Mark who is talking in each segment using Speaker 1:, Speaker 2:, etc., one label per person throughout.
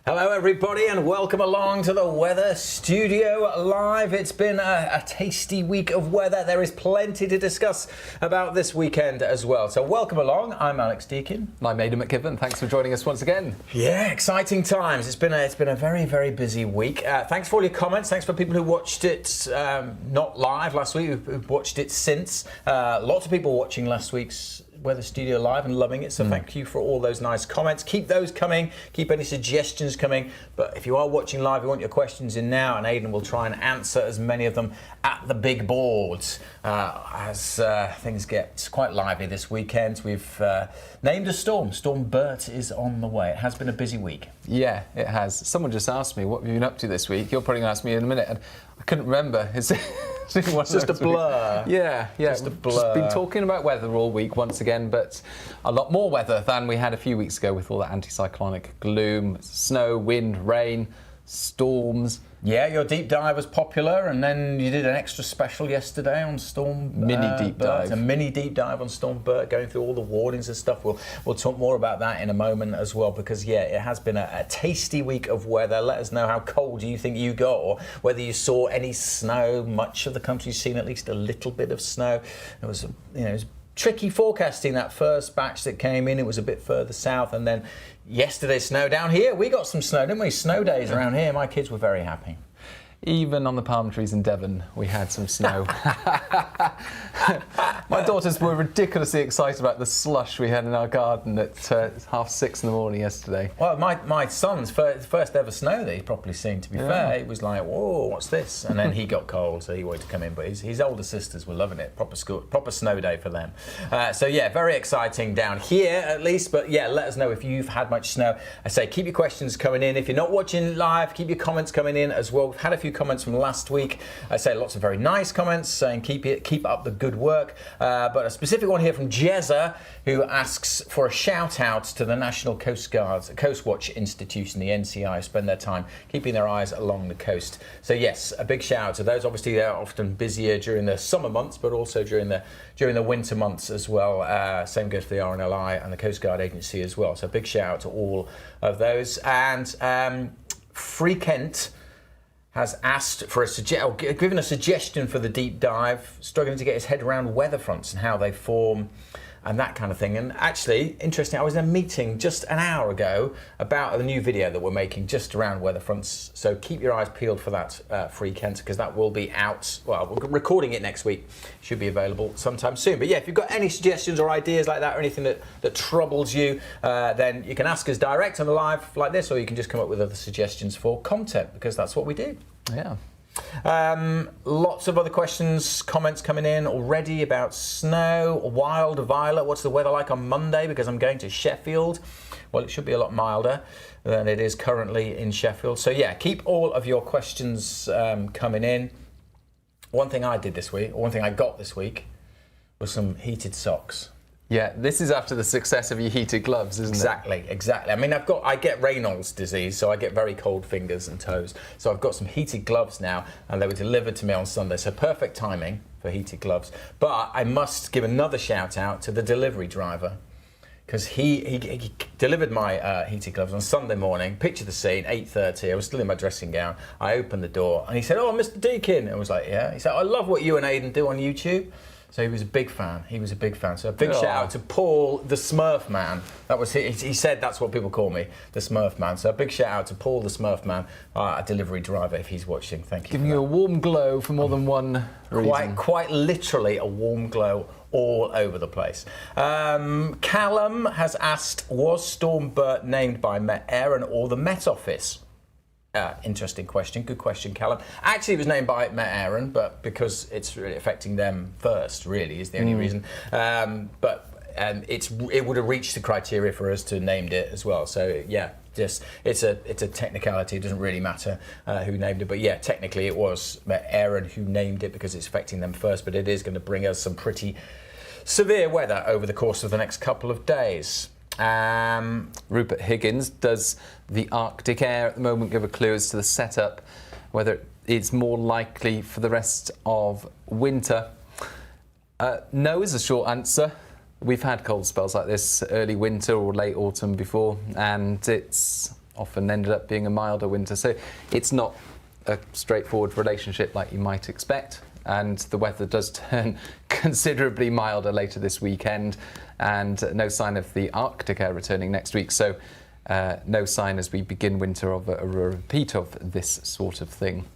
Speaker 1: Hello everybody and welcome along to the Weather Studio Live. It's been a tasty week of weather. There is plenty to discuss about this weekend as well. So welcome along. I'm Alex Deakin.
Speaker 2: And I'm Aidan McKibben. Thanks for joining us once again.
Speaker 1: Yeah, exciting times. It's been a very, very busy week. Thanks for all your comments. Thanks for people who watched it not live last week, who've watched it since. Lots of people watching last week's Weather Studio Live and loving it, so thank you for all those nice comments. Keep those coming, keep any suggestions coming, but if you are watching live, you want your questions in now, and Aidan will try and answer as many of them at the big boards as things get quite lively this weekend. We've named a storm. Storm Bert is on the way. It has been a busy week.
Speaker 2: Yeah, it has. Someone just asked me, what have you been up to this week? You're probably going to ask me in a minute, and I couldn't remember. It's
Speaker 1: just a blur.
Speaker 2: Yeah.
Speaker 1: Just a blur.
Speaker 2: Just been talking about weather all week once again, but a lot more weather than we had a few weeks ago with all that anticyclonic gloom, snow, wind, rain, storms.
Speaker 1: Yeah, your deep dive was popular, and then you did an extra special yesterday on Storm
Speaker 2: deep dive.
Speaker 1: A mini deep dive on Storm Bert, going through all the warnings and stuff. We'll talk more about that in a moment as well, because yeah, it has been a tasty week of weather. Let us know how cold you think you got, or whether you saw any snow. Much of the country's seen at least a little bit of snow. It was, it was tricky forecasting that first batch that came in. It was a bit further south, and then yesterday snow down here. We got some snow, didn't we? Snow days around here. My kids were very happy.
Speaker 2: Even on the palm trees in Devon, we had some snow. My daughters were ridiculously excited about the slush we had in our garden at 6:30 in the morning yesterday.
Speaker 1: Well, my son's first ever snow that he's properly seen, to be fair. It was like, whoa, what's this? And then he got cold, so he wanted to come in. But his older sisters were loving it. Proper snow day for them. So yeah, very exciting down here at least. But yeah, let us know if you've had much snow. I say keep your questions coming in. If you're not watching live, keep your comments coming in as well. We've had a few comments from last week. I say lots of very nice comments saying keep up the good work. But a specific one here from Jezza, who asks for a shout out to the National Coast Watch Institution, the NCI, who spend their time keeping their eyes along the coast. So yes, a big shout out to those. Obviously, they're often busier during the summer months, but also during the winter months as well. Same goes for the RNLI and the Coast Guard Agency as well. So big shout out to all of those. And Free Kent has asked for given a suggestion for the deep dive, struggling to get his head around weather fronts and how they form and that kind of thing. And actually, interesting, I was in a meeting just an hour ago about the new video that we're making just around weather fronts. So keep your eyes peeled for that, Free Kent, because that will be out. Well, we're recording it next week. Should be available sometime soon. But yeah, if you've got any suggestions or ideas like that, or anything that troubles you, then you can ask us direct on the live like this, or you can just come up with other suggestions for content, because that's what we do.
Speaker 2: Yeah.
Speaker 1: Lots of other questions, comments coming in already about snow. Wild Violet, what's the weather like on Monday? Because I'm going to Sheffield. Well, it should be a lot milder than it is currently in Sheffield. So yeah, keep all of your questions coming in. One thing I got this week was some heated socks.
Speaker 2: Yeah, this is after the success of your heated gloves, isn't it?
Speaker 1: Exactly. I mean, I get Raynaud's disease, so I get very cold fingers and toes. So I've got some heated gloves now, and they were delivered to me on Sunday. So perfect timing for heated gloves. But I must give another shout out to the delivery driver, because he delivered my heated gloves on Sunday morning. Picture the scene, 8:30. I was still in my dressing gown. I opened the door, and he said, "Oh, Mr. Deakin." I was like, "Yeah." He said, "I love what you and Aidan do on YouTube." So he was a big fan. So a big shout out to Paul, the Smurf Man. That was he said that's what people call me, the Smurf Man. So a big shout out to Paul, the Smurf Man, a delivery driver, if he's watching. Thank you.
Speaker 2: Giving you a warm glow for more than one reason.
Speaker 1: Quite literally a warm glow all over the place. Callum has asked, was Storm Bert named by Met Aaron or the Met Office? Interesting question. Good question, Callum. Actually, it was named by Met Aaron, but because it's really affecting them first, really, is the only reason. It would have reached the criteria for us to have named it as well. So yeah, just it's a technicality. It doesn't really matter who named it, but yeah, technically it was Met Aaron who named it because it's affecting them first. But it is going to bring us some pretty severe weather over the course of the next couple of days.
Speaker 2: Rupert Higgins, does the Arctic air at the moment give a clue as to the setup, whether it's more likely for the rest of winter? No is a short answer. We've had cold spells like this early winter or late autumn before, and it's often ended up being a milder winter. So it's not a straightforward relationship like you might expect. And the weather does turn considerably milder later this weekend, and no sign of the Arctic air returning next week. So no sign as we begin winter of a repeat of this sort of thing.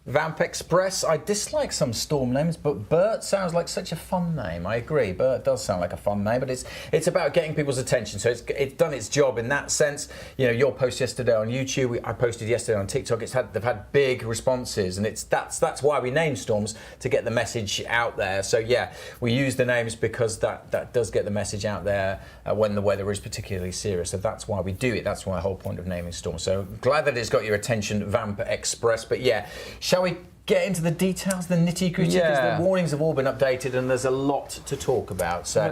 Speaker 1: Vamp Express. I dislike some storm names, but Bert sounds like such a fun name. I agree. Bert does sound like a fun name, but it's about getting people's attention. So it's done its job in that sense. You know, your post yesterday on YouTube, I posted yesterday on TikTok. They've had big responses, and that's why we name storms, to get the message out there. So yeah, we use the names because that does get the message out there when the weather is particularly serious. So that's why we do it. That's my whole point of naming storms. So glad that it's got your attention, Vamp Express. But yeah. Shall we get into the details, the nitty-gritty? Because the warnings have all been updated and there's a lot to talk about. So,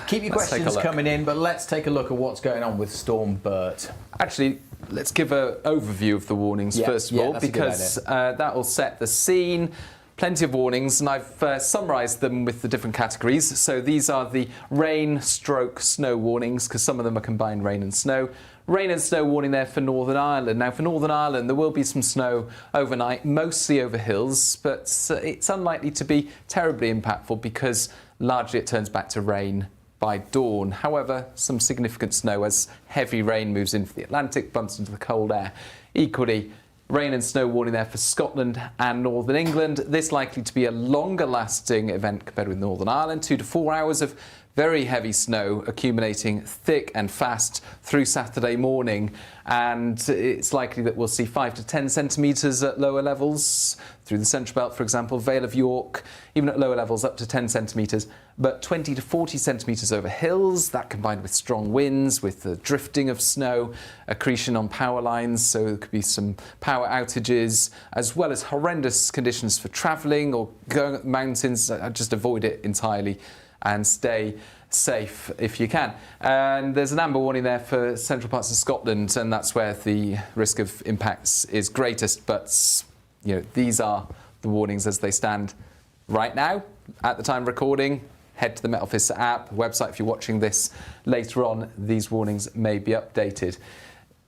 Speaker 1: keep your questions coming in, but let's take a look at what's going on with Storm Bert.
Speaker 2: Actually, let's give an overview of the warnings first of all, because that will set the scene. Plenty of warnings, and I've summarised them with the different categories. So these are the rain/snow warnings, because some of them are combined rain and snow. Rain and snow warning there for Northern Ireland. Now, for Northern Ireland, there will be some snow overnight, mostly over hills, but it's unlikely to be terribly impactful because largely it turns back to rain by dawn. However, some significant snow as heavy rain moves into the Atlantic, bumps into the cold air. Equally, rain and snow warning there for Scotland and Northern England. This likely to be a longer lasting event compared with Northern Ireland. 2 to 4 hours of very heavy snow accumulating thick and fast through Saturday morning, and it's likely that we'll see 5 to 10 centimetres at lower levels through the Central Belt, for example, Vale of York, even at lower levels up to 10 centimetres, but 20 to 40 centimetres over hills. That combined with strong winds, with the drifting of snow, accretion on power lines, so there could be some power outages, as well as horrendous conditions for travelling or going up the mountains. Just avoid it entirely and stay safe if you can. And there's an amber warning there for central parts of Scotland, and that's where the risk of impacts is greatest. But you know, these are the warnings as they stand right now at the time of recording. Head to the Met Office app, website if you're watching this later on. These warnings may be updated.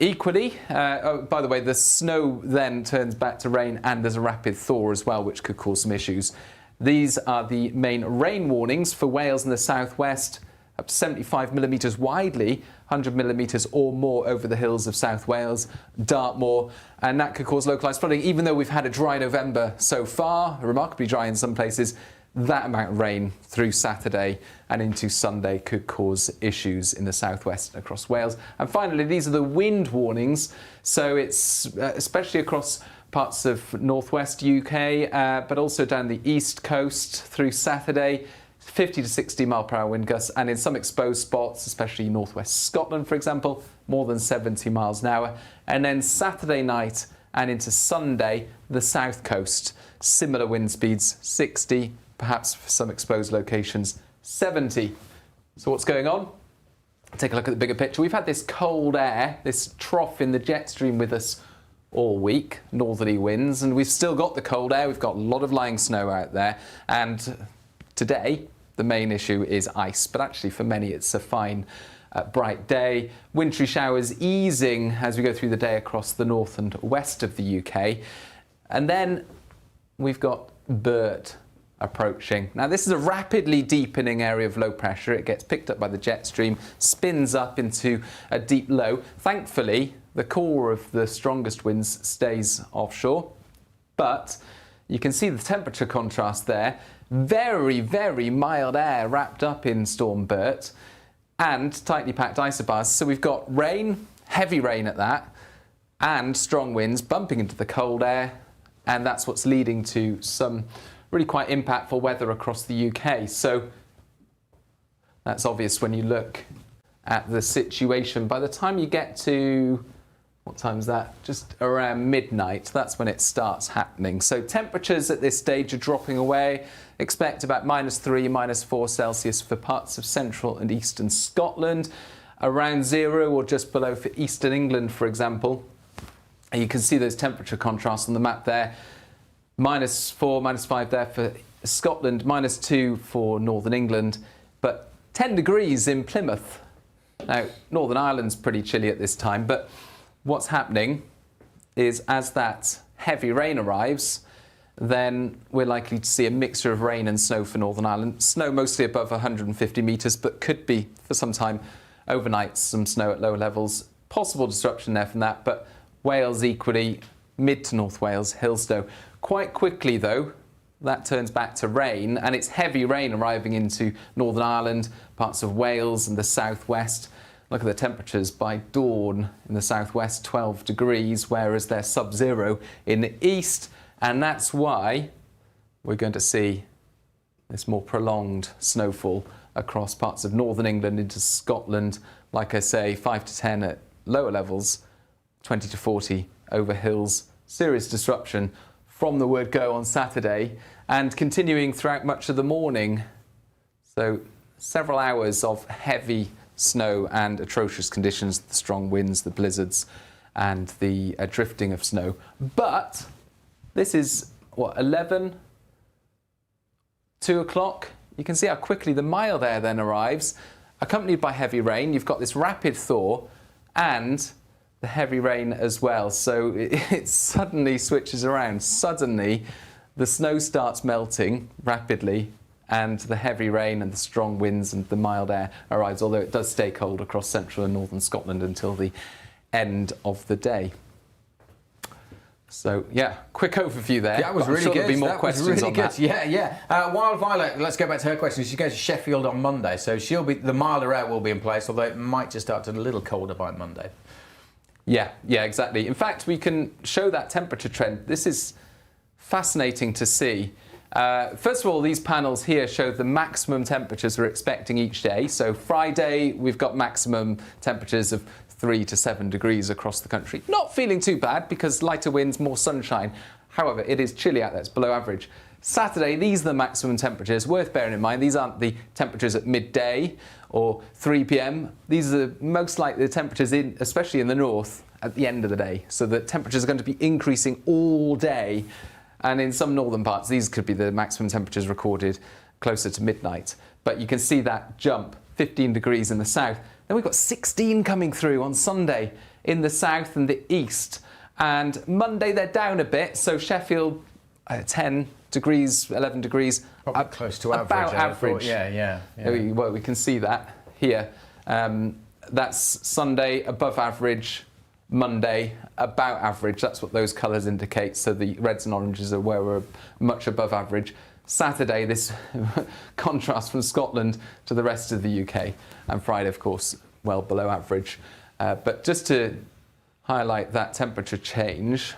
Speaker 2: Equally, by the way, the snow then turns back to rain, and there's a rapid thaw as well, which could cause some issues. These are the main rain warnings for Wales and the southwest, up to 75 millimetres widely, 100 millimetres or more over the hills of South Wales, Dartmoor, and that could cause localised flooding. Even though we've had a dry November so far, remarkably dry in some places, that amount of rain through Saturday and into Sunday could cause issues in the southwest and across Wales. And finally, these are the wind warnings. So it's especially across parts of northwest UK, but also down the east coast through Saturday, 50 to 60 mile per hour wind gusts, and in some exposed spots, especially northwest Scotland, for example, more than 70 miles an hour. And then Saturday night and into Sunday, the south coast, similar wind speeds, 60, perhaps for some exposed locations, 70. So what's going on? Take a look at the bigger picture. We've had this cold air, this trough in the jet stream with us all week, northerly winds, and we've still got the cold air. We've got a lot of lying snow out there, and today the main issue is ice, but actually for many it's a fine bright day. Wintry showers easing as we go through the day across the north and west of the UK. And then we've got Bert approaching. Now this is a rapidly deepening area of low pressure. It gets picked up by the jet stream, spins up into a deep low. Thankfully, the core of the strongest winds stays offshore, but you can see the temperature contrast there. Very, very mild air wrapped up in Storm Bert and tightly packed isobars. So we've got rain, heavy rain at that, and strong winds bumping into the cold air, and that's what's leading to some really quite impactful weather across the UK. So that's obvious when you look at the situation. By the time you get to, what time is that? Just around midnight, that's when it starts happening. So temperatures at this stage are dropping away. Expect about -3, -4 Celsius for parts of central and eastern Scotland, around 0 or just below for eastern England, for example. And you can see those temperature contrasts on the map there. -4, -5 there for Scotland, -2 for Northern England, but 10 degrees in Plymouth. Now, Northern Ireland's pretty chilly at this time, but what's happening is as that heavy rain arrives, then we're likely to see a mixture of rain and snow for Northern Ireland. Snow mostly above 150 metres, but could be for some time overnight some snow at lower levels. Possible disruption there from that, but Wales equally, mid to North Wales, hill snow. Quite quickly though, that turns back to rain, and it's heavy rain arriving into Northern Ireland, parts of Wales and the southwest. Look at the temperatures by dawn in the southwest, 12 degrees, whereas they're sub-zero in the east. And that's why we're going to see this more prolonged snowfall across parts of northern England into Scotland. Like I say, 5 to 10 at lower levels, 20 to 40 over hills. Serious disruption from the word go on Saturday and continuing throughout much of the morning. So several hours of heavy snow and atrocious conditions, the strong winds, the blizzards and the drifting of snow. But this is, 11, 2 o'clock? You can see how quickly the mild air then arrives, accompanied by heavy rain. You've got this rapid thaw and the heavy rain as well. So it suddenly switches around. Suddenly, the snow starts melting rapidly and the heavy rain and the strong winds and the mild air arrives, although it does stay cold across central and northern Scotland until the end of the day. So, yeah, quick overview there.
Speaker 1: That was really
Speaker 2: good.
Speaker 1: There'll
Speaker 2: be more questions on that.
Speaker 1: Yeah. Wild Violet, let's go back to her question. She goes to Sheffield on Monday, so the milder air will be in place, although it might just start to a little colder by Monday.
Speaker 2: Yeah, exactly. In fact, we can show that temperature trend. This is fascinating to see. First of all, these panels here show the maximum temperatures we're expecting each day. So Friday, we've got maximum temperatures of 3 to 7 degrees across the country. Not feeling too bad because lighter winds, more sunshine. However, it is chilly out there, it's below average. Saturday, these are the maximum temperatures. Worth bearing in mind, these aren't the temperatures at midday or 3 p.m. These are most likely the temperatures, especially in the north, at the end of the day. So the temperatures are going to be increasing all day. And in some northern parts, these could be the maximum temperatures recorded closer to midnight. But you can see that jump, 15 degrees in the south. Then we've got 16 coming through on Sunday in the south and the east. And Monday, they're down a bit. So Sheffield, 10 degrees, 11 degrees.
Speaker 1: Close to average.
Speaker 2: About average.
Speaker 1: Yeah.
Speaker 2: Well, we can see that here. That's Sunday, above average. Monday, about average. That's what those colours indicate. So the reds and oranges are where we're much above average. Saturday, this contrast from Scotland to the rest of the UK. And Friday, of course, well below average. But just to highlight that temperature change,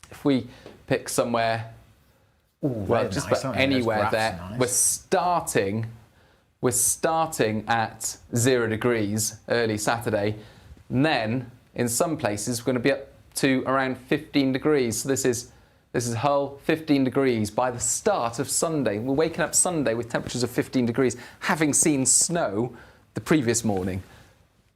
Speaker 2: if we pick somewhere, just
Speaker 1: nice,
Speaker 2: about anywhere there,
Speaker 1: nice.
Speaker 2: we're starting at 0 degrees early Saturday. And then, in some places, we're going to be up to around 15 degrees. So this is Hull, 15 degrees by the start of Sunday. We're waking up Sunday with temperatures of 15 degrees, having seen snow the previous morning.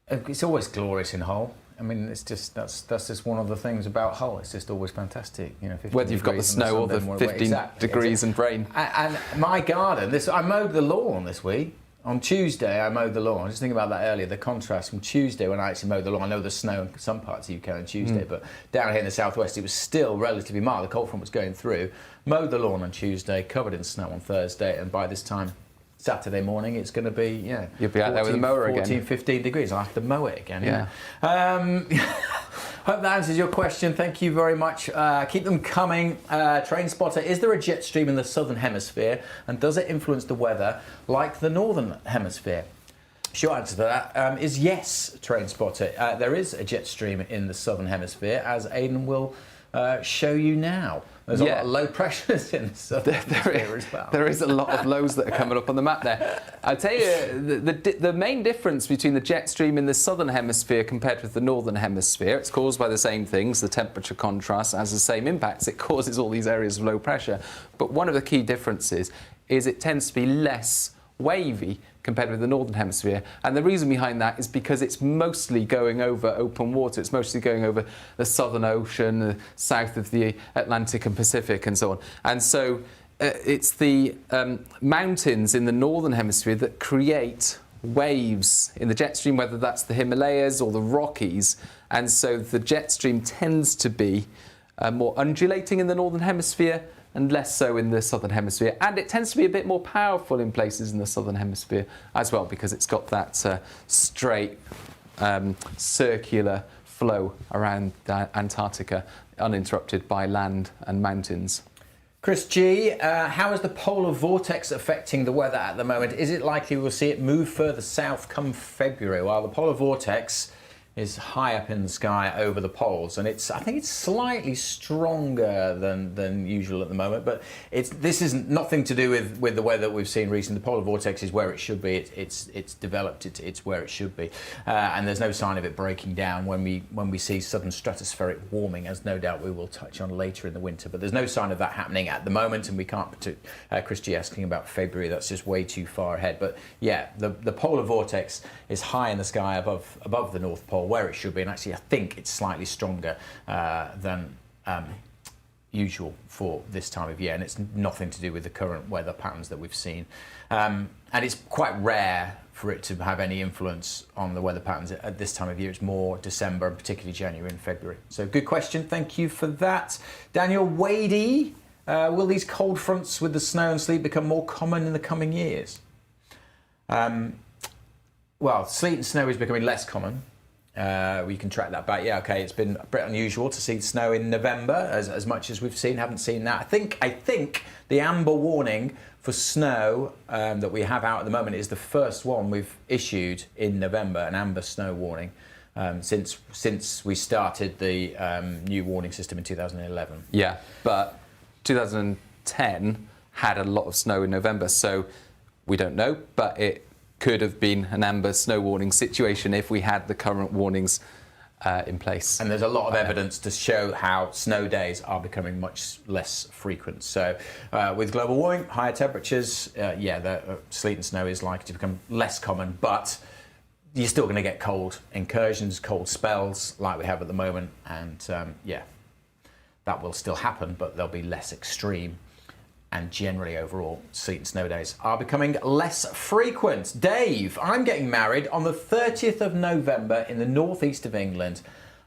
Speaker 1: It's always glorious in Hull. I mean, it's just that's just one of the things about Hull. It's just always fantastic.
Speaker 2: Whether you've got the snow or the 15 degrees and rain.
Speaker 1: And my garden, I mowed the lawn this week. On Tuesday, I mowed the lawn. I was just thinking about that earlier, the contrast from Tuesday when I actually mowed the lawn. I know there's snow in some parts of the UK on Tuesday, but down here in the southwest, it was still relatively mild. The cold front was going through. Mowed the lawn on Tuesday, covered in snow on Thursday, and by this time, Saturday morning, it's going to be,
Speaker 2: You'll be out there with a mower
Speaker 1: 14, 15 degrees. I'll have to mow it again. Hope that answers your question. Thank you very much. Keep them coming. Train spotter, is there a jet stream in the southern hemisphere and does it influence the weather like the northern hemisphere? Short answer to that is yes, train spotter. There is a jet stream in the southern hemisphere, as Aidan will show you now. There's a lot of low pressures in the southern hemisphere as well.
Speaker 2: There is a lot of lows that are coming up on the map there. I'll tell you, the main difference between the jet stream in the southern hemisphere compared with the northern hemisphere, it's caused by the same things. The temperature contrast has the same impacts. It causes all these areas of low pressure. But one of the key differences is it tends to be less wavy compared with the northern hemisphere, and the reason behind that is because it's mostly going over open water. It's mostly going over the Southern Ocean, the south of the Atlantic and Pacific and so on. And so it's the mountains in the northern hemisphere that create waves in the jet stream, whether that's the Himalayas or the Rockies. And so the jet stream tends to be more undulating in the northern hemisphere and less so in the southern hemisphere. And it tends to be a bit more powerful in places in the southern hemisphere as well, because it's got that straight circular flow around Antarctica, uninterrupted by land and mountains.
Speaker 1: Chris G, how is the polar vortex affecting the weather at the moment? Is it likely we'll see it move further south come February? Well, the polar vortex is high up in the sky over the poles, and I think it's slightly stronger than usual at the moment, but this isn't nothing to do with the weather that we've seen recently. The polar vortex is where it should be. It's developed. It's where it should be, and there's no sign of it breaking down when we see sudden stratospheric warming, as no doubt we will touch on later in the winter. But there's no sign of that happening at the moment, and we can't. Chris G asking about February. That's just way too far ahead. But yeah, the polar vortex is high in the sky above the North Pole, where it should be, and actually I think it's slightly stronger than usual for this time of year, and it's nothing to do with the current weather patterns that we've seen, and it's quite rare for it to have any influence on the weather patterns at this time of year. It's more December, and particularly January and February. So good question, thank you for that. Daniel Wadey, will these cold fronts with the snow and sleet become more common in the coming years? Well, sleet and snow is becoming less common. We can track that back. Yeah, okay, it's been a bit unusual to see snow in November as much as we've seen. Haven't seen that. I think the amber warning for snow that we have out at the moment is the first one we've issued in November, an amber snow warning, since we started the new warning system in 2011.
Speaker 2: Yeah, but 2010 had a lot of snow in November, so we don't know, but it could have been an amber snow warning situation if we had the current warnings in place.
Speaker 1: And there's a lot of evidence to show how snow days are becoming much less frequent. So with global warming, higher temperatures, the sleet and snow is likely to become less common, but you're still going to get cold incursions, cold spells like we have at the moment, and that will still happen, but they'll be less extreme. And generally, overall, sleet and snow days are becoming less frequent. Dave, I'm getting married on the 30th of November in the northeast of England.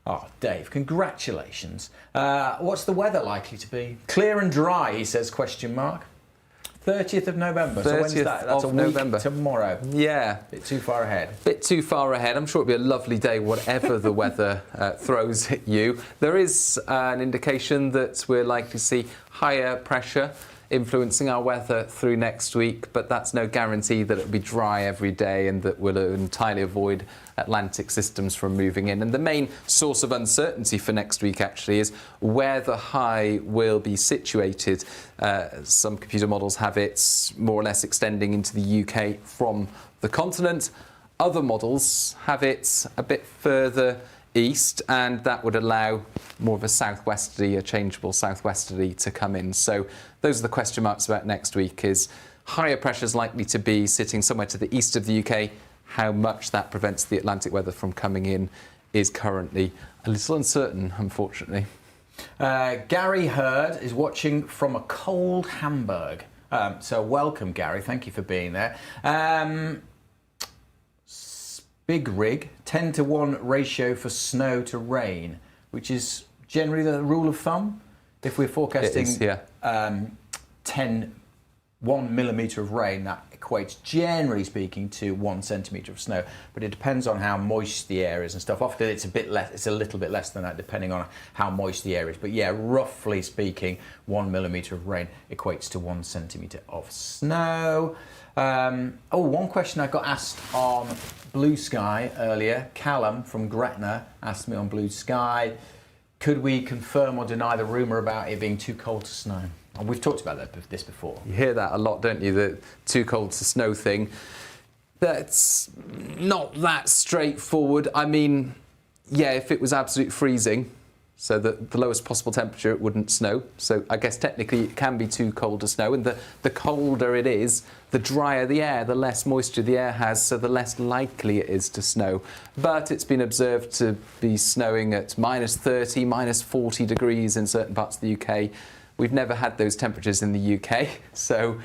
Speaker 1: Oh, Dave, congratulations. What's the weather likely to be? Clear and dry, he says, question mark. 30th of November. So when's that? That's a week
Speaker 2: November.
Speaker 1: Tomorrow.
Speaker 2: Yeah.
Speaker 1: Bit too far ahead.
Speaker 2: Bit too far ahead. I'm sure it'll be a lovely day, whatever the weather throws at you. There is an indication that we're likely to see higher pressure influencing our weather through next week, but that's no guarantee that it'll be dry every day and that we'll entirely avoid Atlantic systems from moving in. And the main source of uncertainty for next week actually is where the high will be situated. Some computer models have it more or less extending into the UK from the continent. Other models have it a bit further east, and that would allow more of a southwesterly, a changeable southwesterly to come in. So those are the question marks about next week. Is higher pressures likely to be sitting somewhere to the east of the UK? How much that prevents the Atlantic weather from coming in is currently a little uncertain, unfortunately.
Speaker 1: Gary Hurd is watching from a cold Hamburg. So welcome, Gary. Thank you for being there. Big rig, 10-to-1 ratio for snow to rain, which is generally the rule of thumb. If we're forecasting 1 millimetre of rain, that equates, generally speaking, to 1 centimetre of snow. But it depends on how moist the air is and stuff. Often it's a bit less. It's a little bit less than that, depending on how moist the air is. But yeah, roughly speaking, 1 millimetre of rain equates to 1 centimetre of snow. One question I got asked on Blue Sky earlier. Callum from Gretna asked me on Blue Sky, could we confirm or deny the rumour about it being too cold to snow? And we've talked about this before.
Speaker 2: You hear that a lot, don't you? The too cold to snow thing. That's not that straightforward. I mean, yeah, if it was absolute freezing, so that the lowest possible temperature, it wouldn't snow. So I guess technically it can be too cold to snow. And the colder it is, the drier the air, the less moisture the air has, so the less likely it is to snow. But it's been observed to be snowing at -30, -40 degrees in certain parts of the UK. We've never had those temperatures in the UK, so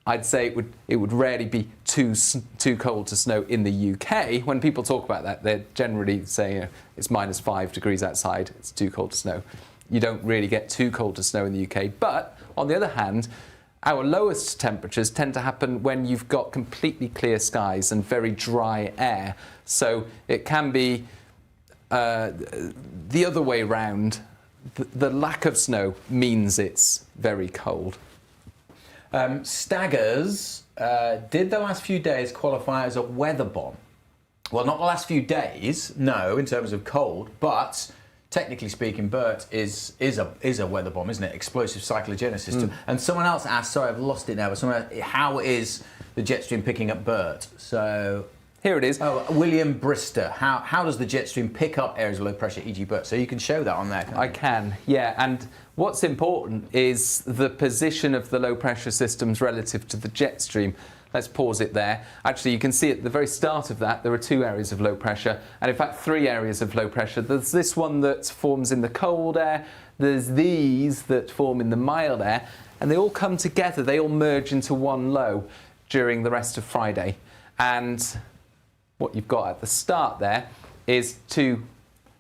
Speaker 2: I'd say it would rarely be too cold to snow in the UK. When people talk about that, they're generally saying it's -5 degrees outside, it's too cold to snow. You don't really get too cold to snow in the UK. But on the other hand, our lowest temperatures tend to happen when you've got completely clear skies and very dry air. So it can be the other way round. The lack of snow means it's very cold.
Speaker 1: Staggers, did the last few days qualify as a weather bomb? Well, not the last few days, no, in terms of cold, but technically speaking, Bert is a weather bomb, isn't it? Explosive cyclogenesis. And someone else asked, sorry, I've lost it now, but someone asked, how is the jet stream picking up Bert? So
Speaker 2: here it is.
Speaker 1: Oh, William Brister. How does the jet stream pick up areas of low pressure, e.g. Bert? So you can show that on there.
Speaker 2: I can, yeah. And what's important is the position of the low pressure systems relative to the jet stream. Let's pause it there. Actually, you can see at the very start of that, there are 2 areas of low pressure, and in fact 3 areas of low pressure. There's this one that forms in the cold air, there's these that form in the mild air, and they all come together, they all merge into one low during the rest of Friday. And what you've got at the start there is 2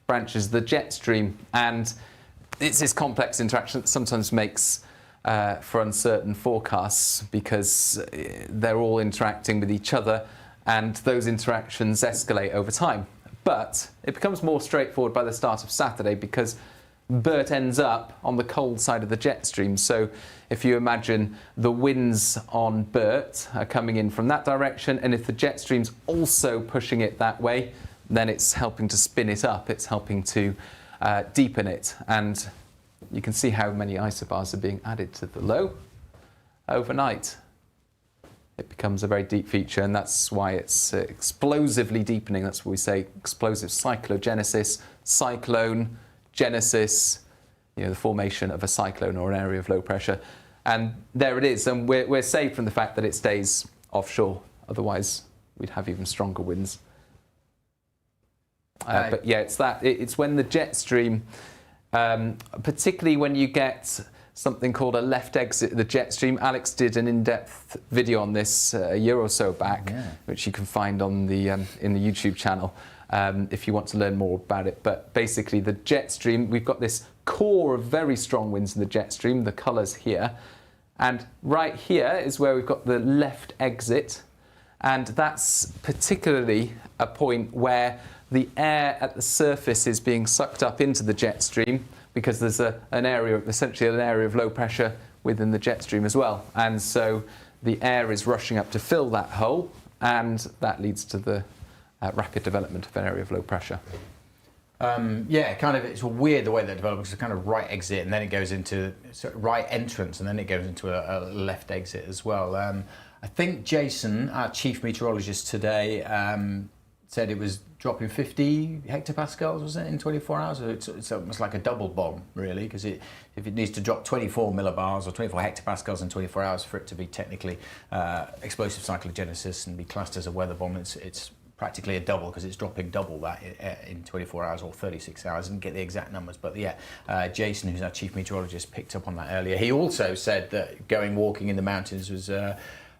Speaker 2: branches of the jet stream, and it's this complex interaction that sometimes makes for uncertain forecasts because they're all interacting with each other and those interactions escalate over time. But it becomes more straightforward by the start of Saturday because Bert ends up on the cold side of the jet stream. So if you imagine the winds on Bert are coming in from that direction, and if the jet stream's also pushing it that way, then it's helping to spin it up, it's helping to deepen it. And you can see how many isobars are being added to the low overnight. It becomes a very deep feature, and that's why it's explosively deepening. That's what we say, explosive cyclogenesis, cyclone, genesis, the formation of a cyclone or an area of low pressure. And there it is, and we're safe from the fact that it stays offshore. Otherwise, we'd have even stronger winds. But yeah, it's when the jet stream, particularly when you get something called a left exit of the jet stream. Alex did an in-depth video on this a year or so back, which you can find on the in the YouTube channel if you want to learn more about it. But basically the jet stream, we've got this core of very strong winds in the jet stream, the colours here. And right here is where we've got the left exit. And that's particularly a point where the air at the surface is being sucked up into the jet stream because there's essentially an area of low pressure within the jet stream as well. And so the air is rushing up to fill that hole, and that leads to the rapid development of an area of low pressure.
Speaker 1: Yeah, it's weird the way that develops. It's a kind of right exit, and then it goes into right entrance, and then it goes into a left exit as well. I think Jason, our chief meteorologist today, said it was dropping 50 hectopascals, was it, in 24 hours? It's almost like a double bomb, really, because if it needs to drop 24 millibars or 24 hectopascals in 24 hours for it to be technically explosive cyclogenesis and be classed as a weather bomb, it's practically a double because it's dropping double that in 24 hours or 36 hours. I didn't get the exact numbers, but yeah, Jason, who's our chief meteorologist, picked up on that earlier. He also said that going walking in the mountains was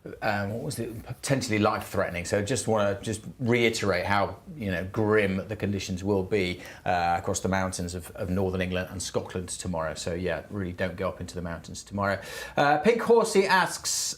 Speaker 1: what was it? Potentially life-threatening. So just want to reiterate how grim the conditions will be across the mountains of northern England and Scotland tomorrow. So yeah, really don't go up into the mountains tomorrow. Pink Horsey asks.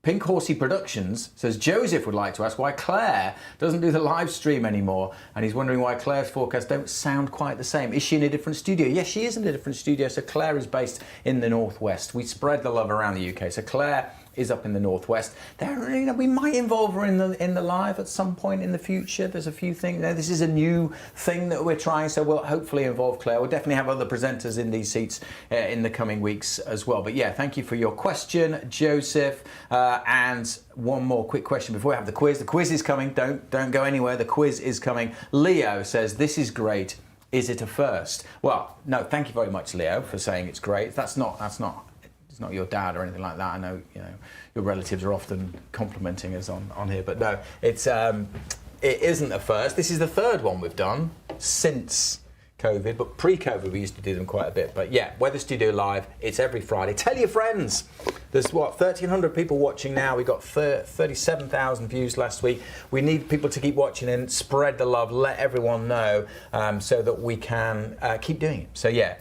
Speaker 1: Pink Horsey Productions says Joseph would like to ask why Claire doesn't do the live stream anymore, and he's wondering why Claire's forecasts don't sound quite the same. Is she in a different studio? Yes, she is in a different studio. So Claire is based in the northwest. We spread the love around the UK. So Claire is up in the northwest. We might involve her in the live at some point in the future. There's a few things. This is a new thing that we're trying, so we'll hopefully involve Claire. We'll definitely have other presenters in these seats in the coming weeks as well. But yeah, thank you for your question, Joseph. And one more quick question before we have the quiz. The quiz is coming. Don't go anywhere. The quiz is coming. Leo says, "This is great. Is it a first?" Well, no. Thank you very much, Leo, for saying it's great. It's not your dad or anything like that. I know your relatives are often complimenting us on here, but no, it isn't a first. This is the third one we've done since COVID, but pre-COVID we used to do them quite a bit. But yeah, Weather Studio Live, it's every Friday. Tell your friends. There's 1,300 people watching now. We got 37,000 views last week. We need people to keep watching and spread the love, let everyone know, so that we can keep doing it. So yeah,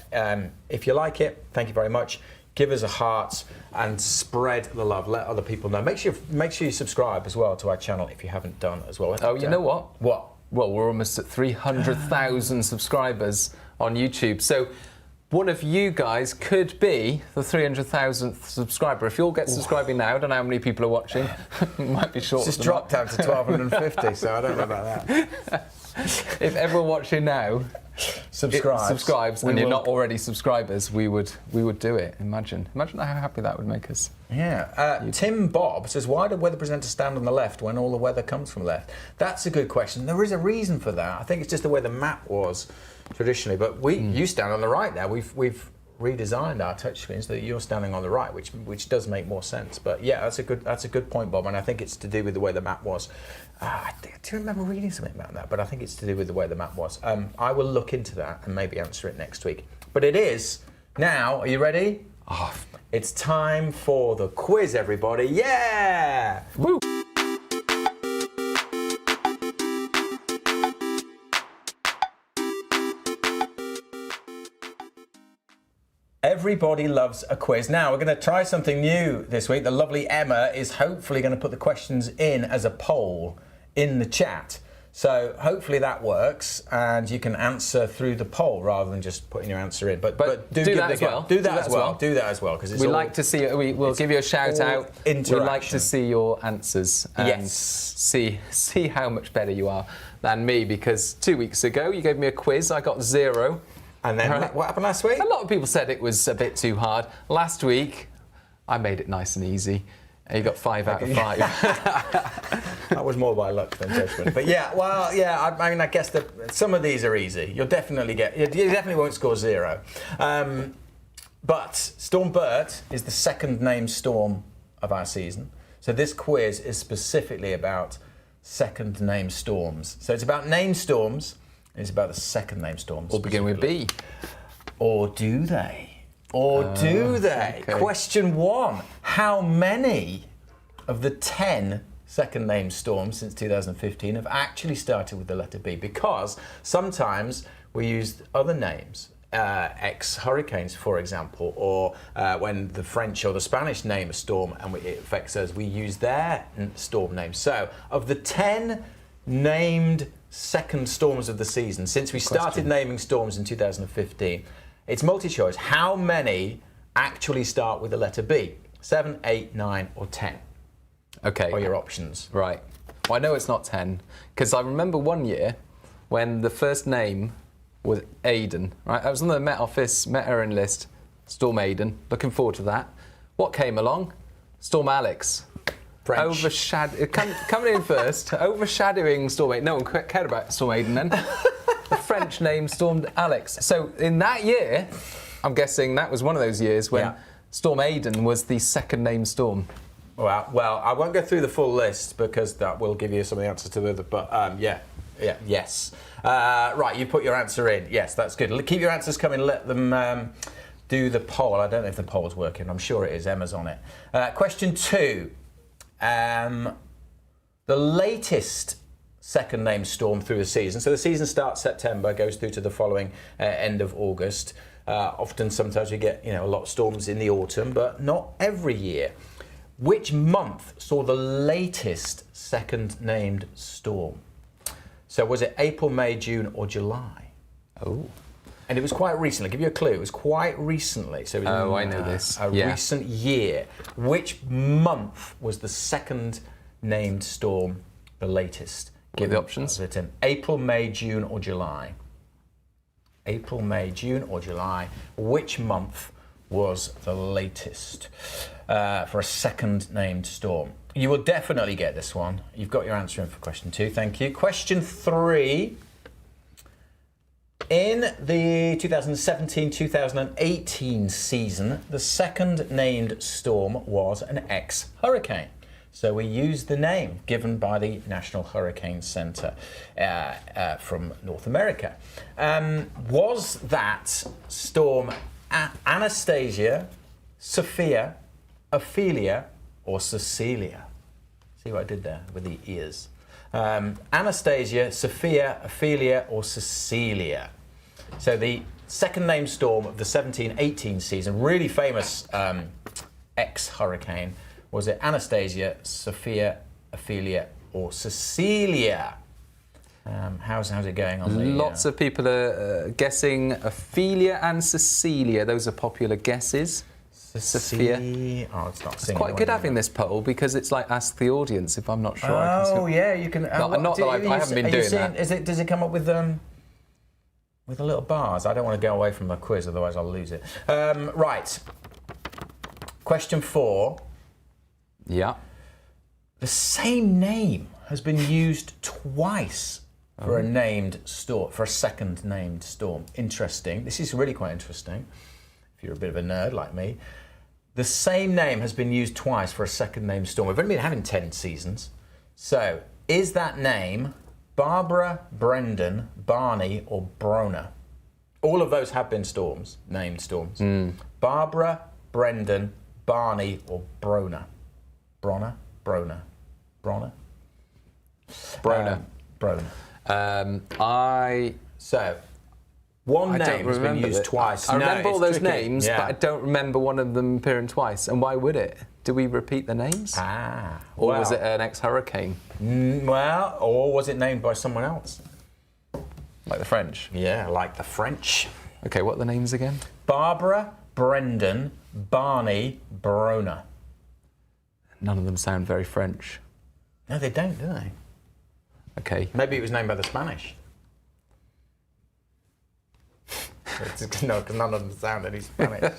Speaker 1: if you like it, thank you very much. Give us a heart and spread the love. Let other people know. Make sure you subscribe as well to our channel if you haven't done as well.
Speaker 2: Oh, you know what?
Speaker 1: What?
Speaker 2: Well, we're almost at 300,000 subscribers on YouTube. So one of you guys could be the 300,000th subscriber. If you all get subscribing now, I don't know how many people are watching. It might be short.
Speaker 1: It's just dropped down to 1,250, so I don't know about that.
Speaker 2: If everyone watching now subscribes and you're not already subscribers, we would do it. Imagine how happy that would make us.
Speaker 1: Yeah. Tim Bob says, why do weather presenters stand on the left when all the weather comes from left? That's a good question. There is a reason for that. I think it's just the way the map was traditionally. But you stand on the right now. We've redesigned our touchscreen so that you're standing on the right, which does make more sense. But yeah, that's a good point, Bob. And I think it's to do with the way the map was. I do remember reading something about that, but I think it's to do with the way the map was. I will look into that and maybe answer it next week. But it is now. Are you ready?
Speaker 2: Oh.
Speaker 1: It's time for the quiz, everybody. Yeah!
Speaker 2: Woo!
Speaker 1: Everybody loves a quiz. Now, we're going to try something new this week. The lovely Emma is hopefully going to put the questions in as a poll in the chat. So hopefully that works, and you can answer through the poll rather than just putting your answer in. But
Speaker 2: do that as well.
Speaker 1: Do that as well. Do that as well, because
Speaker 2: we like to see. We'll give you a shout out.
Speaker 1: We
Speaker 2: like to see your answers and see how much better you are than me. Because 2 weeks ago you gave me a quiz, I got 0.
Speaker 1: And then what happened last week?
Speaker 2: A lot of people said it was a bit too hard. Last week I made it nice and easy. You got 5 out of 5.
Speaker 1: That was more by luck than judgment. But yeah, well, yeah. I mean, I guess that some of these are easy. You definitely won't score 0. But Storm Bert is the second named storm of our season. So this quiz is specifically about second named storms. So it's about named storms. And it's about the second named storms.
Speaker 2: All begin with B.
Speaker 1: Or do they? Or do they? Okay. Question 1. How many of the 10 second named storms since 2015 have actually started with the letter B? Because sometimes we use other names, ex-hurricanes, for example, or when the French or the Spanish name a storm and it affects us, we use their storm name. So, of the 10 named second storms of the season, since we started naming storms in 2015, it's multi-choice. How many actually start with the letter B? 7, 8, 9, or 10?
Speaker 2: Okay.
Speaker 1: Are your options.
Speaker 2: Right. Well, I know it's not 10, because I remember one year when the first name was Aidan, right? I was on the Met Office, Met Erin list, Storm Aidan, looking forward to that. What came along? Storm Alex.
Speaker 1: French.
Speaker 2: Coming in first, overshadowing Storm Aidan. No one cared about Storm Aidan then. The French name Storm Alex. So in that year, I'm guessing that was one of those years when Storm Aidan was the second named storm.
Speaker 1: Well, I won't go through the full list because that will give you some of the answers to the other, but yes. Right, you put your answer in. Yes, that's good. Keep your answers coming, let them do the poll. I don't know if the poll's working. I'm sure it is. Emma's on it. Question 2. The latest second named storm through the season. So the season starts September, goes through to the following end of August. Sometimes we get a lot of storms in the autumn, but not every year. Which month saw the latest second named storm? So was it April, May, June, or July?
Speaker 2: Oh.
Speaker 1: And it was quite recently. I'll give you a clue. It was quite recently. So it was
Speaker 2: I know this.
Speaker 1: Recent year. Which month was the second named storm the latest?
Speaker 2: Give the options.
Speaker 1: April, May, June, or July? April, May, June, or July. Which month was the latest for a second named storm? You will definitely get this one. You've got your answer in for question 2. Thank you. Question 3. In the 2017-2018 season, the second named storm was an ex-hurricane. So we used the name given by the National Hurricane Center from North America. Was that storm Anastasia, Sophia, Ophelia, or Cecilia? See what I did there with the ears. Anastasia, Sophia, Ophelia, or Cecilia? So the second named storm of the 17-18 season, really famous ex-hurricane. Was it Anastasia, Sophia, Ophelia, or Cecilia? How's it going on the...
Speaker 2: Lots of people are guessing Ophelia and Cecilia. Those are popular guesses. Sophia.
Speaker 1: Oh, it's not
Speaker 2: It's quite good having this poll because it's like ask the audience if I'm not sure.
Speaker 1: Oh, yeah, you can...
Speaker 2: I haven't been doing that.
Speaker 1: Does it come up with the little bars? I don't want to go away from the quiz, otherwise I'll lose it. Right. Question 4.
Speaker 2: Yeah.
Speaker 1: The same name has been used twice for for a second named storm. Interesting. This is really quite interesting. If you're a bit of a nerd like me. The same name has been used twice for a second named storm. We've only been having 10 seasons. So, is that name Barbara, Brendan, Barney, or Brona? All of those have been storms, named storms. Barbara, Brendan, Barney, or Brona? Brona? Brona? Brona?
Speaker 2: Brona.
Speaker 1: Brona. So, one name has been used twice.
Speaker 2: I remember all those
Speaker 1: tricky.
Speaker 2: names, but I don't remember one of them appearing twice. And why would it? Do we repeat the names? Or was it an ex-hurricane?
Speaker 1: Well, or was it named by someone else?
Speaker 2: Like the French?
Speaker 1: Yeah, like the French.
Speaker 2: Okay, what are the names again?
Speaker 1: Barbara, Brendan, Barney, Brona.
Speaker 2: None of them sound very French.
Speaker 1: No, they don't, do they?
Speaker 2: Okay.
Speaker 1: Maybe it was named by the Spanish. No, because none of them sound any Spanish.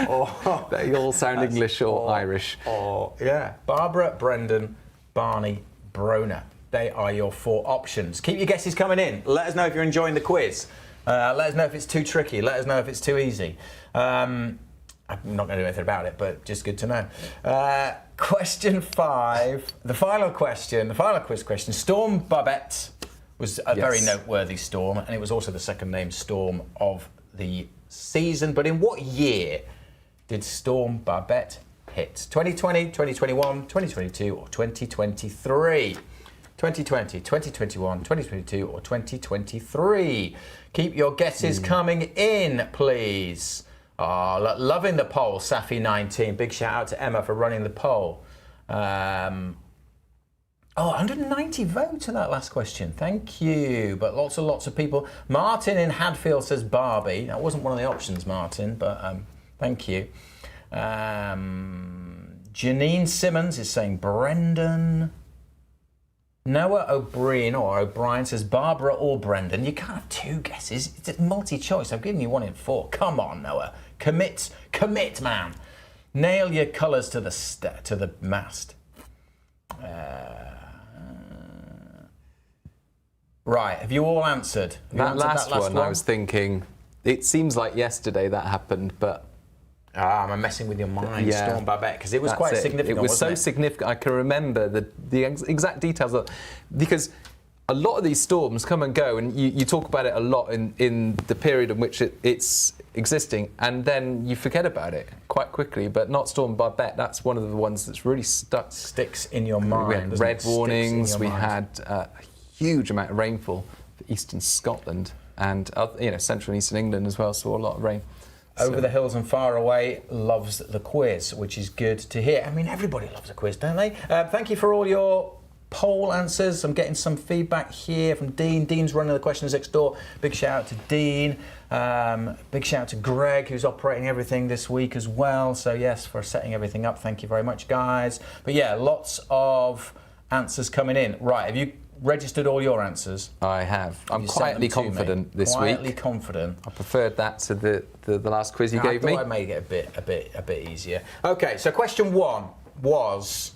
Speaker 1: Or,
Speaker 2: They all sound English or Irish.
Speaker 1: Yeah. Barbara, Brendan, Barney, Brona. They are your 4 options. Keep your guesses coming in. Let us know if you're enjoying the quiz. Let us know if it's too tricky. Let us know if it's too easy. I'm not going to do anything about it, but just good to know. Question 5, the final quiz question. Storm Bert was a very noteworthy storm, and it was also the second named storm of the season. But in what year did Storm Bert hit? 2020, 2021, 2022, or 2023? 2020, 2021, 2022, or 2023? Keep your guesses coming in, please. Loving the poll, Safi19. Big shout out to Emma for running the poll. 190 votes on that last question. Thank you. But lots of people. Martin in Hadfield says Barbie. That wasn't one of the options, Martin, but thank you. Janine Simmons is saying Brendan. Noah O'Brien says Barbara or Brendan. You can't have 2 guesses. It's multi-choice. I've given you 1 in 4. Come on, Noah. Commit, man. Nail your colours to the mast. Right, have you all answered?
Speaker 2: That last one, I was thinking, it seems like yesterday that happened, but...
Speaker 1: I'm messing with your mind, Storm Bert, because it was quite significant,
Speaker 2: It was so significant, I can remember the exact details of, because a lot of these storms come and go, and you talk about it a lot in the period in which it's existing, and then you forget about it quite quickly, but not Storm Bert. That's one of the ones that's really stuck.
Speaker 1: Sticks in your mind.
Speaker 2: We had red warnings, we had a huge amount of rainfall for eastern Scotland, and central and eastern England as well, saw a lot of rain.
Speaker 1: Over the hills and far away loves the quiz, which is good to hear. I mean, everybody loves a quiz, don't they? Thank you for all your poll answers. I'm getting some feedback here from Dean. Dean's running the questions next door. Big shout out to Dean. Big shout out to Greg, who's operating everything this week as well. So yes, for setting everything up. Thank you very much, guys. But yeah, lots of answers coming in. Right, have you registered all your answers?
Speaker 2: I have. I'm quietly confident this week.
Speaker 1: Quietly confident.
Speaker 2: I preferred that to the last quiz you gave me.
Speaker 1: I thought I'd make it a bit easier. Okay, so question 1 was,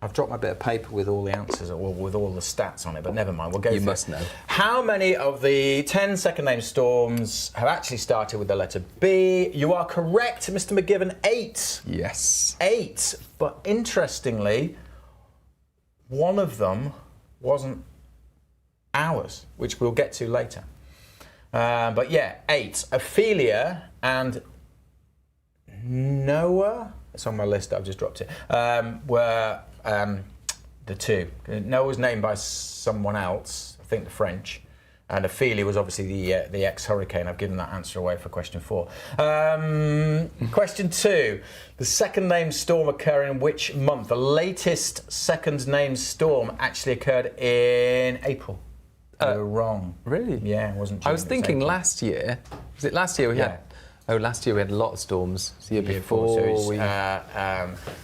Speaker 1: I've dropped my bit of paper with all the answers, or with all the stats on it, but never mind. We'll go through.
Speaker 2: You must know.
Speaker 1: How many of the 10 second name storms have actually started with the letter B? You are correct, Mr. McGivern. 8.
Speaker 2: Yes.
Speaker 1: 8. But interestingly, one of them wasn't ours, which we'll get to later. But yeah, 8. Ophelia and Noah. It's on my list. I've just dropped it. Were the 2. Noah was named by someone else, I think the French, and Ophelia was obviously the ex-hurricane. I've given that answer away for question 4. Question 2. The second named storm occurred in which month? The latest second named storm actually occurred in April. You're wrong.
Speaker 2: Really?
Speaker 1: Yeah, it wasn't June.
Speaker 2: I was thinking last year. Was it last year we had? Oh, last year we had a lot of storms. The year before we...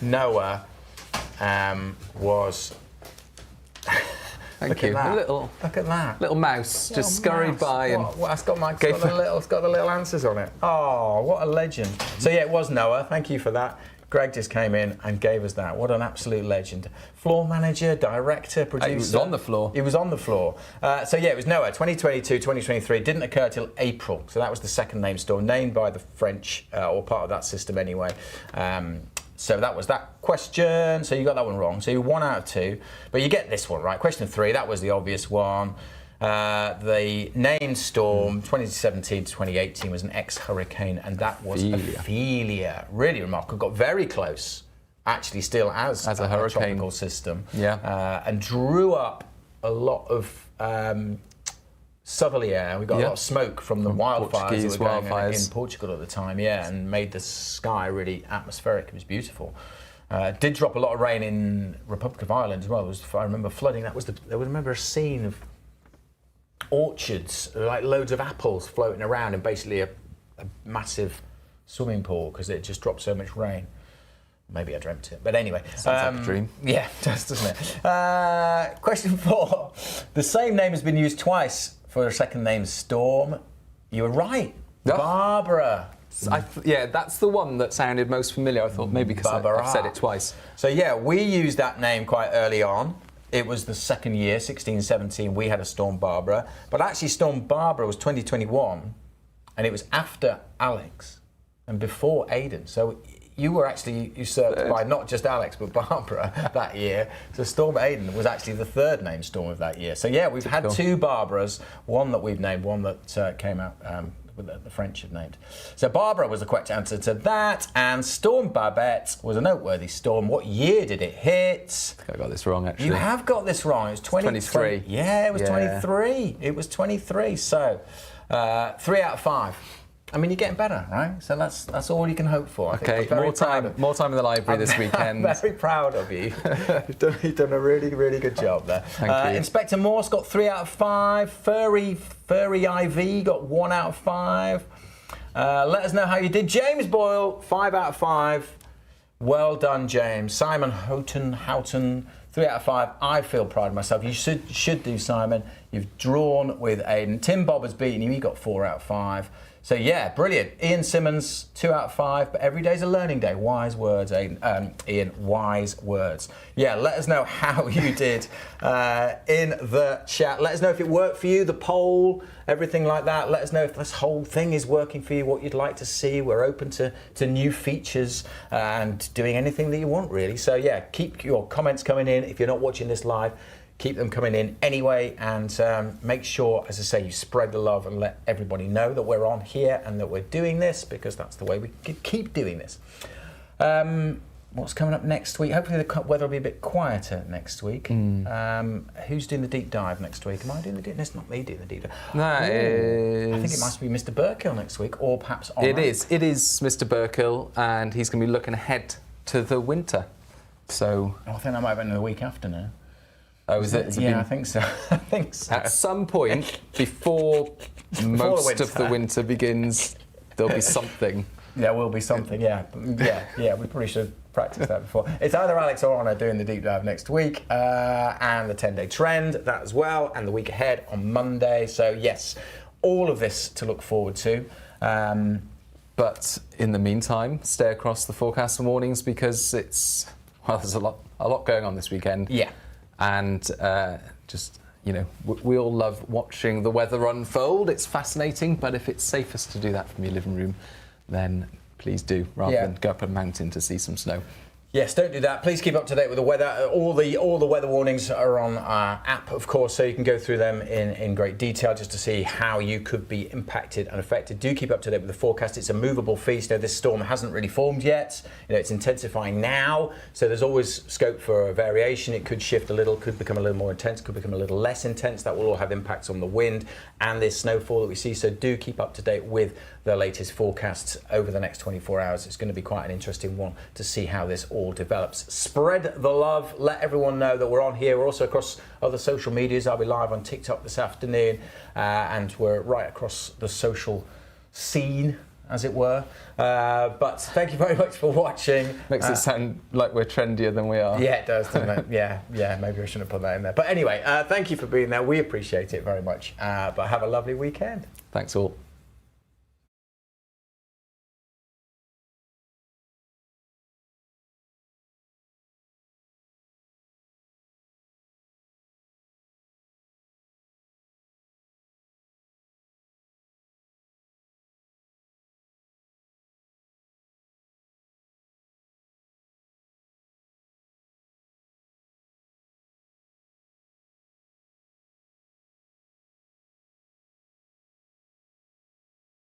Speaker 1: Noah was...
Speaker 2: Thank you.
Speaker 1: Look at that.
Speaker 2: Little mouse just scurried by and...
Speaker 1: It's got the little answers on it. Oh, what a legend. So yeah, it was Noah. Thank you for that. Greg just came in and gave us that. What an absolute legend. Floor manager, director, producer.
Speaker 2: He was on the floor.
Speaker 1: He was on the floor. So yeah, it was Noah. 2022, 2023. Didn't occur till April. So that was the second name storm, named by the French, or part of that system anyway. So that was that question. So you got that one wrong. So you're 1 out of 2. But you get this one right. Question 3, that was the obvious one. The named storm 2017 to 2018 was an ex-hurricane, and that was Ophelia. Really remarkable. Got very close, actually, still as
Speaker 2: a hurricane
Speaker 1: tropical system.
Speaker 2: Yeah.
Speaker 1: And drew up a lot of southerly air. We got a lot of smoke from the wildfires that were going on in Portugal at the time. Yeah, and made the sky really atmospheric. It was beautiful. Did drop a lot of rain in Republic of Ireland as well. I remember flooding. I remember a scene of orchards, like loads of apples floating around in basically a massive swimming pool because it just dropped so much rain. Maybe I dreamt it, but anyway.
Speaker 2: Sounds like a dream.
Speaker 1: Yeah, doesn't it? Question 4. The same name has been used twice for a second name storm. You were right.
Speaker 2: Oh.
Speaker 1: Barbara.
Speaker 2: Yeah, that's the one that sounded most familiar. I thought maybe because I've said it twice.
Speaker 1: So yeah, we used that name quite early on. It was the second year, 16-17, we had a Storm Barbara. But actually Storm Barbara was 2021, and it was after Alex and before Aidan. So you were actually usurped by not just Alex, but Barbara that year. So Storm Aidan was actually the third named storm of that year. So yeah, we've had 2 Barbaras, one that we've named, one that came out the French have named. So Barbara was the correct answer to that, and Storm Babette was a noteworthy storm. What year did it hit?
Speaker 2: I think I got this wrong, actually.
Speaker 1: You have got this wrong. It was 23. Yeah, it was 23. It was 23. So 3 out of 5. I mean, you're getting better, right? So that's all you can hope for.
Speaker 2: Okay, more time in the library this weekend.
Speaker 1: I'm very proud of you. You've done a really, really good job there.
Speaker 2: Thank you.
Speaker 1: Inspector Morse got 3 out of 5. Furry IV got 1 out of 5. Let us know how you did. James Boyle, 5 out of 5. Well done, James. Simon Houghton, 3 out of 5. I feel proud of myself. You should do, Simon. You've drawn with Aidan. Tim Bob has beaten you. He got 4 out of 5. So yeah, brilliant. Ian Simmons, 2 out of 5, but every day's a learning day. Wise words, Ian, wise words. Yeah, let us know how you did in the chat. Let us know if it worked for you, the poll, everything like that. Let us know if this whole thing is working for you, what you'd like to see. We're open to new features and doing anything that you want, really. So yeah, keep your comments coming in. If you're not watching this live, keep them coming in anyway, and make sure, as I say, you spread the love and let everybody know that we're on here and that we're doing this, because that's the way we can keep doing this. What's coming up next week? Hopefully the weather will be a bit quieter next week. Who's doing the deep dive next week? Am I doing the deep dive? It's not me doing the deep dive.
Speaker 2: That is...
Speaker 1: I think it must be Mr. Burkill next week, or perhaps on.
Speaker 2: It is Mr. Burkill, and he's going to be looking ahead to the winter. So...
Speaker 1: I think that might have been the week after now.
Speaker 2: Oh, is it?
Speaker 1: Yeah, I think so. I think so.
Speaker 2: At some point, before most of the winter begins, there'll be something.
Speaker 1: There will be something, yeah. Yeah, we probably should practice that before. It's either Alex or Anna doing the deep dive next week, and the 10-day trend, that as well, and the week ahead on Monday. So yes, all of this to look forward to.
Speaker 2: But in the meantime, stay across the forecast and warnings, because it's Well, there's a lot going on this weekend.
Speaker 1: Yeah.
Speaker 2: And we all love watching the weather unfold. It's fascinating, but if it's safest to do that from your living room, then please do, rather than go up a mountain to see some snow.
Speaker 1: Yes, don't do that. Please keep up to date with the weather. All the weather warnings are on our app, of course, so you can go through them in great detail just to see how you could be impacted and affected. Do keep up to date with the forecast. It's a movable feast. This storm hasn't really formed yet. It's intensifying now, so there's always scope for a variation. It could shift a little, could become a little more intense, could become a little less intense. That will all have impacts on the wind and this snowfall that we see. So do keep up to date with the latest forecasts over the next 24 hours. It's going to be quite an interesting one to see how this all develops. Spread the love. Let everyone know that we're on here. We're also across other social medias. I'll be live on TikTok this afternoon, and we're right across the social scene, as it were. But thank you very much for watching.
Speaker 2: Makes it sound like we're trendier than we are.
Speaker 1: Yeah, it does, doesn't it? Yeah, maybe I shouldn't have put that in there. But anyway, thank you for being there. We appreciate it very much. But have a lovely weekend.
Speaker 2: Thanks all.